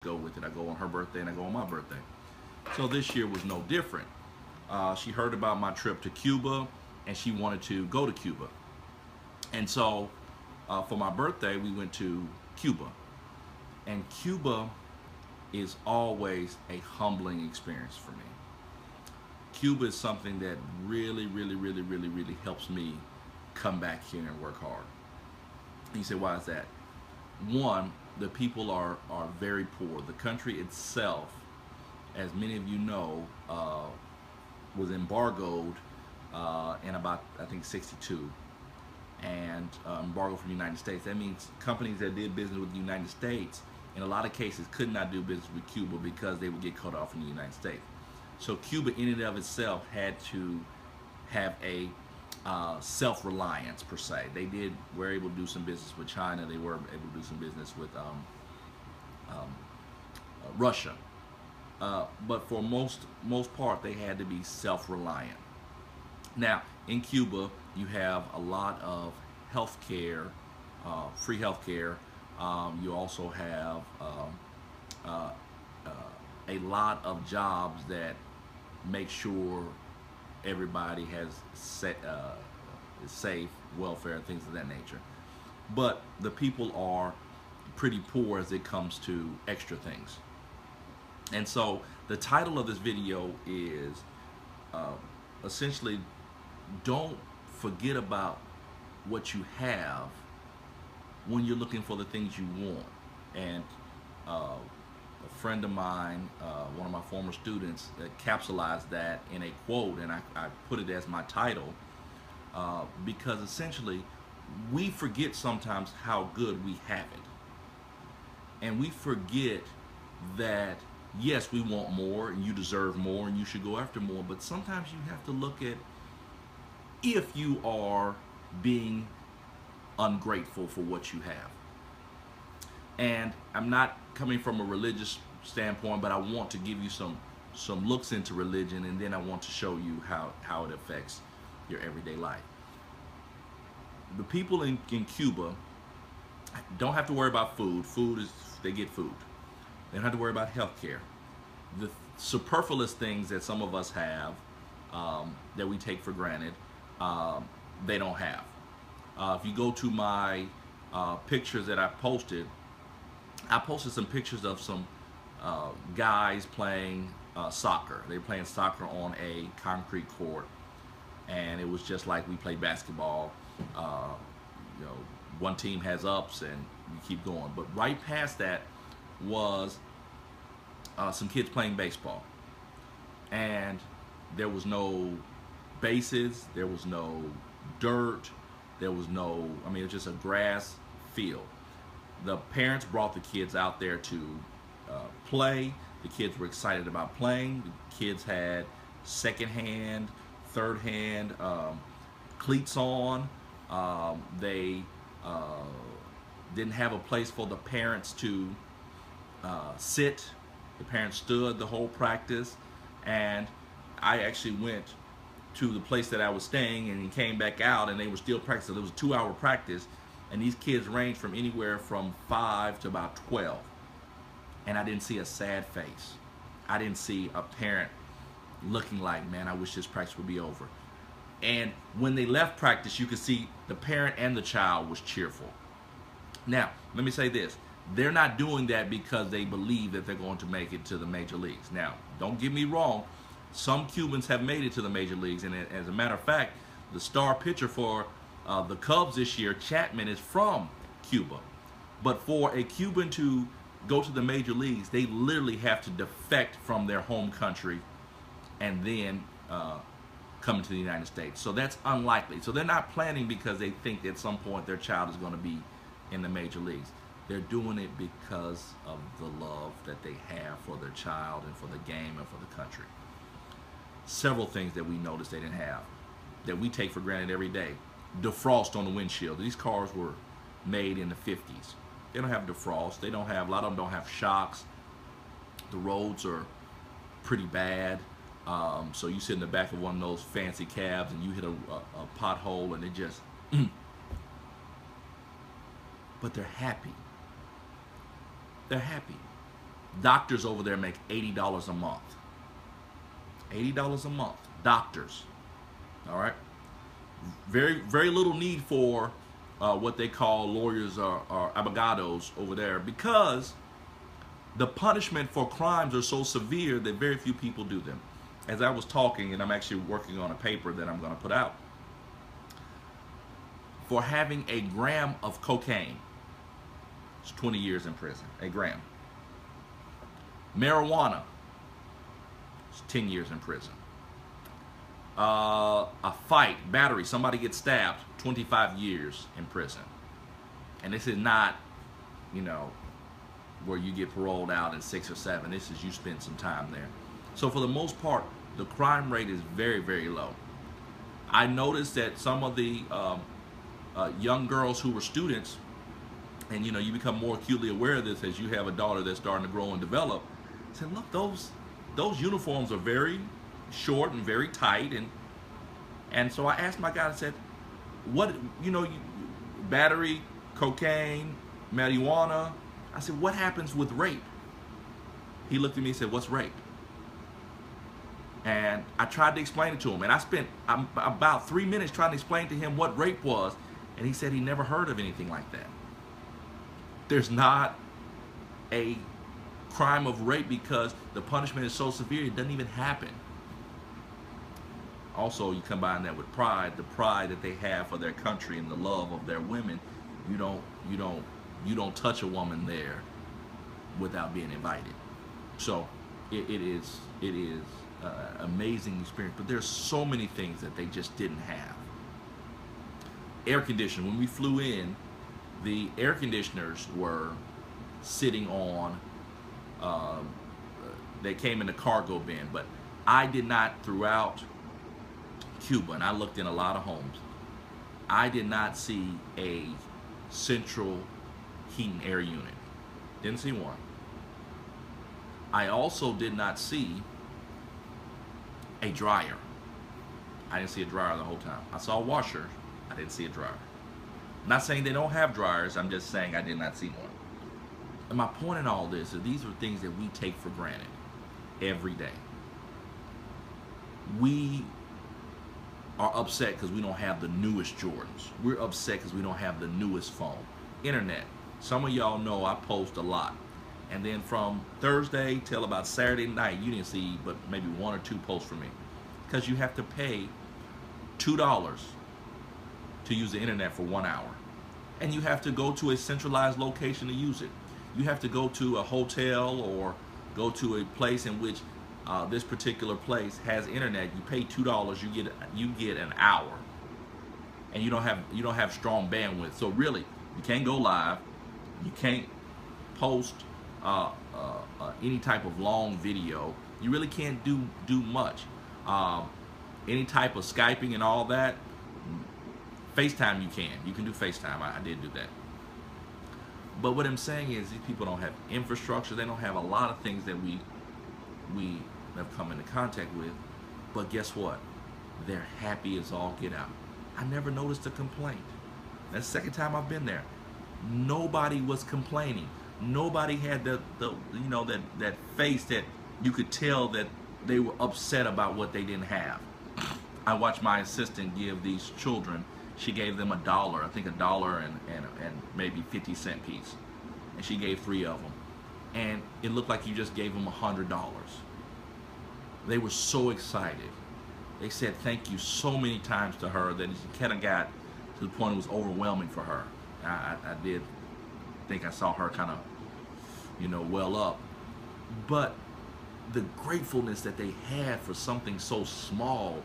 go with it. I go on her birthday and I go on my birthday. So this year was no different. She heard about my trip to Cuba and she wanted to go to Cuba. And so for my birthday, we went to Cuba. And Cuba is always a humbling experience for me. Cuba is something that really helps me come back here and work hard. And you say, why is that? One, the people are very poor. The country itself, as many of you know, was embargoed in about, I think, 62, and embargoed from the United States. That means companies that did business with the United States, in a lot of cases, could not do business with Cuba because they would get cut off from the United States. So Cuba, in and of itself, had to have a self-reliance per se. They were able to do some business with China. They were able to do some business with Russia. But for most part, they had to be self-reliant. Now, in Cuba, you have a lot of health care, free health care. You also have a lot of jobs that make sure everybody has safe, welfare, things of that nature. But the people are pretty poor as it comes to extra things. And so the title of this video is essentially, don't forget about what you have when you're looking for the things you want. And a friend of mine, one of my former students, capsulized that in a quote, and I put it as my title, because essentially we forget sometimes how good we have it. And we forget that, yes, we want more, and you deserve more, and you should go after more, but sometimes you have to look at if you are being ungrateful for what you have. And I'm not coming from a religious standpoint, but I want to give you some looks into religion, and then I want to show you how it affects your everyday life. The people in Cuba don't have to worry about food. They get food. They don't have to worry about health care. The superfluous things that some of us have, that we take for granted, they don't have. If you go to my pictures that I posted some pictures of some guys playing soccer. They were playing soccer on a concrete court, and it was just like we play basketball. One team has ups and you keep going. But right past that was some kids playing baseball, and there was no bases, there was no dirt, there was no, it was just a grass field. The parents brought the kids out there to play. The kids were excited about playing. The kids had second-hand, third-hand cleats on. They didn't have a place for the parents to sit. The parents stood the whole practice, and I actually went to the place that I was staying, and he came back out, and they were still practicing. It was a 2-hour practice, and these kids ranged from anywhere from 5 to about 12. And I didn't see a sad face. I didn't see a parent looking like, man, I wish this practice would be over. And when they left practice, you could see the parent and the child was cheerful. Now, let me say this. They're not doing that because they believe that they're going to make it to the major leagues. Now, don't get me wrong. Some Cubans have made it to the major leagues. And as a matter of fact, the star pitcher for the Cubs this year, Chapman, is from Cuba. But for a Cuban to go to the major leagues, they literally have to defect from their home country and then come into the United States. So that's unlikely. So they're not planning because they think at some point their child is going to be in the major leagues. They're doing it because of the love that they have for their child and for the game and for the country. Several things that we noticed they didn't have, that we take for granted every day. Defrost on the windshield. These cars were made in the 50s. They don't have defrost. A lot of them don't have shocks. The roads are pretty bad. So you sit in the back of one of those fancy cabs and you hit a pothole and it just, but they're happy. They're happy. Doctors over there make $80 a month. $80 a month. Doctors. All right. Very little need for what they call lawyers or abogados over there, because the punishment for crimes are so severe that very few people do them. As I was talking, and I'm actually working on a paper that I'm going to put out, for having a gram of cocaine, it's 20 years in prison. A gram. Marijuana, it's 10 years in prison. A fight, battery, somebody gets stabbed, 25 years in prison. And this is not, you know, where you get paroled out in 6 or 7. This is you spend some time there. So for the most part, the crime rate is very low. I noticed that some of the young girls who were students, and you know, you become more acutely aware of this as you have a daughter that's starting to grow and develop, said, look, those uniforms are very short and very tight, and so I asked my guy, I said, what, you know, battery, cocaine, marijuana, I said, what happens with rape? He looked at me and said, what's rape? And I tried to explain it to him, and I spent about 3 minutes trying to explain to him what rape was, and he said he never heard of anything like that. There's not a crime of rape because the punishment is so severe it doesn't even happen. Also, you combine that with pride, the pride that they have for their country and the love of their women. You don't touch a woman there without being invited. So it is amazing experience. But there's so many things that they just didn't have. Air conditioning. When we flew in, the air conditioners were sitting on. They came in the cargo bin, but I did not, throughout Cuba, and I looked in a lot of homes, I did not see a central heat and air unit. Didn't see one. I also did not see a dryer. I didn't see a dryer the whole time. I saw washers. I didn't see a dryer. I'm not saying they don't have dryers. I'm just saying I did not see one. And my point in all this is these are things that we take for granted every day. We are upset because we don't have the newest Jordans. We're upset because we don't have the newest phone. Internet. Some of y'all know I post a lot. And then from Thursday till about Saturday night, you didn't see but maybe 1 or 2 posts from me. Because you have to pay $2 to use the internet for 1 hour. And you have to go to a centralized location to use it. You have to go to a hotel or go to a place in which this particular place has internet. You pay $2, you get an hour, and you don't have strong bandwidth. So really, you can't go live, you can't post any type of long video. You really can't do much. Any type of Skyping and all that. FaceTime you can do FaceTime. I did do that. But what I'm saying is these people don't have infrastructure. They don't have a lot of things that we have come into contact with. But guess what? They're happy as all get out. I never noticed a complaint. That's the second time I've been there. Nobody was complaining. Nobody had that face that you could tell that they were upset about what they didn't have. I watched my assistant give these children, she gave them $1, I think $1 and maybe 50-cent piece. And she gave 3 of them. And it looked like you just gave them $100. They were so excited. They said thank you so many times to her that it kind of got to the point it was overwhelming for her. I did think I saw her kind of, well up. But the gratefulness that they had for something so small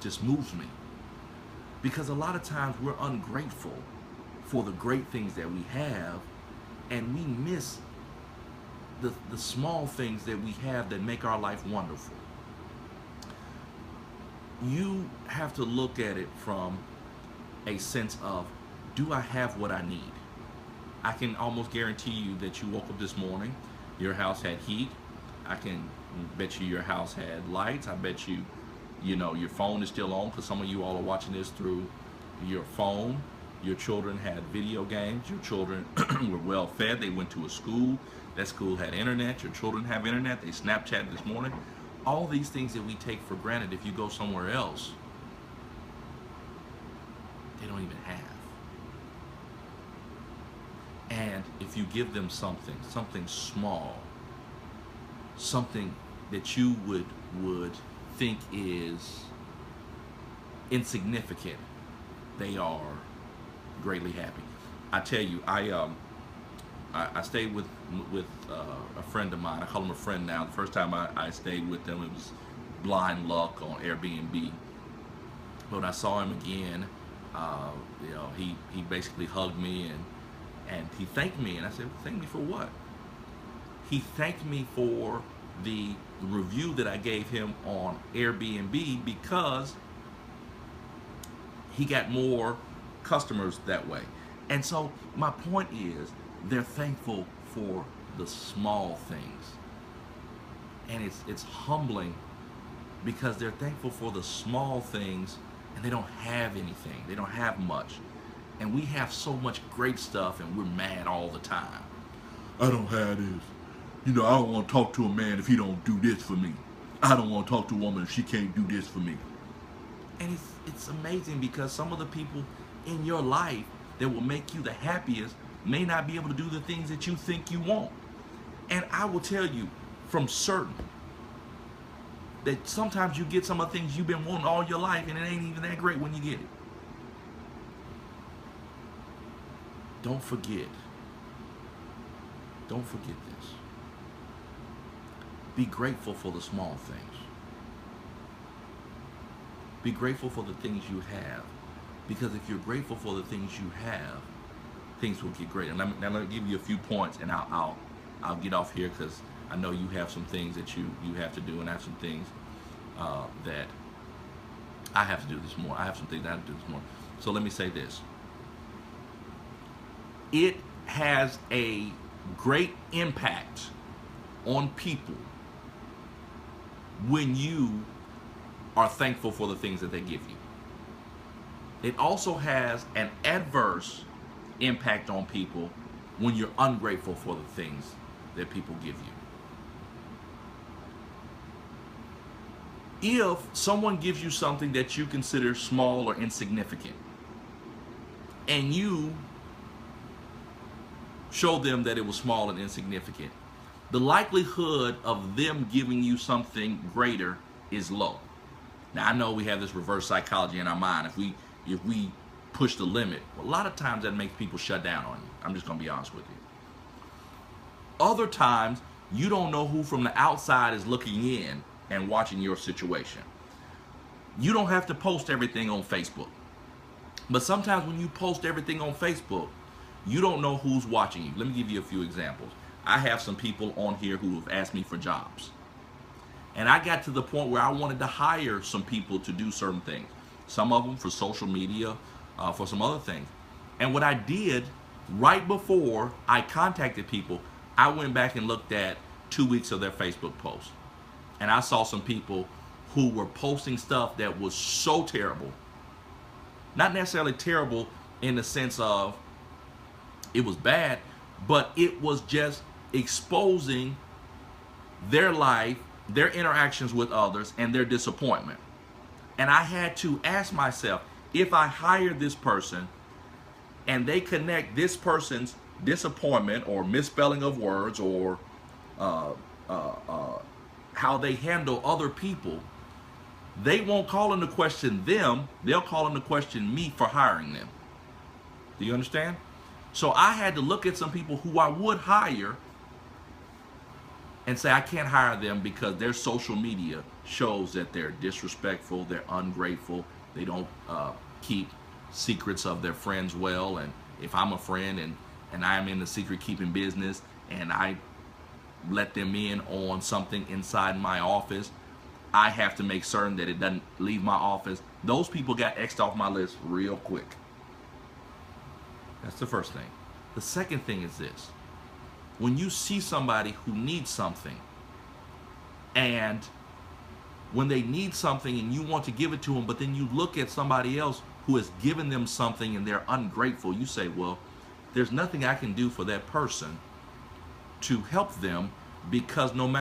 just moves me. Because a lot of times we're ungrateful for the great things that we have, and we miss the small things that we have that make our life wonderful. You have to look at it from a sense of, do I have what I need? I can almost guarantee you that you woke up this morning, your house had heat. I can bet you your house had lights. I bet you, your phone is still on, because some of you all are watching this through your phone. Your children had video games. Your children were well fed. They went to a school. That school had internet. Your children have internet. They Snapchat this morning. All these things that we take for granted, if you go somewhere else, they don't even have. And if you give them something small, something that you would think is insignificant, they are greatly happy. I tell you, I stayed with a friend of mine. I call him a friend now. The first time I stayed with them, it was blind luck on Airbnb. But when I saw him again, he basically hugged me and he thanked me. And I said, "Thank me for what?" He thanked me for the review that I gave him on Airbnb, because he got more customers that way. And so my point is, they're thankful for the small things. And it's humbling, because they're thankful for the small things and they don't have anything. They don't have much. And we have so much great stuff and we're mad all the time. I don't have this. I don't want to talk to a man if he don't do this for me. I don't want to talk to a woman if she can't do this for me. And it's amazing, because some of the people in your life that will make you the happiest may not be able to do the things that you think you want. And I will tell you from certain that sometimes you get some of the things you've been wanting all your life and it ain't even that great when you get it. Don't forget. Don't forget this. Be grateful for the small things. Be grateful for the things you have. Because if you're grateful for the things you have, things will get great. And let me give you a few points, and I'll get off here, because I know you have some things that you have to do, and I have some things that I have to do this morning. I have some things that I have to do this morning. So let me say this. It has a great impact on people when you are thankful for the things that they give you. It also has an adverse impact on people when you're ungrateful for the things that people give you. If someone gives you something that you consider small or insignificant, and you show them that it was small and insignificant, the likelihood of them giving you something greater is low. Now, I know we have this reverse psychology in our mind. If we push the limit, a lot of times that makes people shut down on you. I'm just going to be honest with you. Other times, you don't know who from the outside is looking in and watching your situation. You don't have to post everything on Facebook. But sometimes when you post everything on Facebook, you don't know who's watching you. Let me give you a few examples. I have some people on here who have asked me for jobs. And I got to the point where I wanted to hire some people to do certain things. Some of them for social media, for some other things. And what I did right before I contacted people, I went back and looked at 2 weeks of their Facebook posts. And I saw some people who were posting stuff that was so terrible. Not necessarily terrible in the sense of it was bad, but it was just exposing their life, their interactions with others, and their disappointment. And I had to ask myself, if I hire this person and they connect this person's disappointment or misspelling of words or how they handle other people, they won't call into question them, they'll call into question me for hiring them. Do you understand? So I had to look at some people who I would hire and say I can't hire them because their social media shows that they're disrespectful, they're ungrateful, they don't keep secrets of their friends well. And if I'm a friend and I'm in the secret keeping business and I let them in on something inside my office, I have to make certain that it doesn't leave my office. Those people got X'd off my list real quick. That's the first thing. The second thing is this. When you see somebody who needs something, and when they need something and you want to give it to them, but then you look at somebody else who has given them something and they're ungrateful, you say, well, there's nothing I can do for that person, to help them, because no matter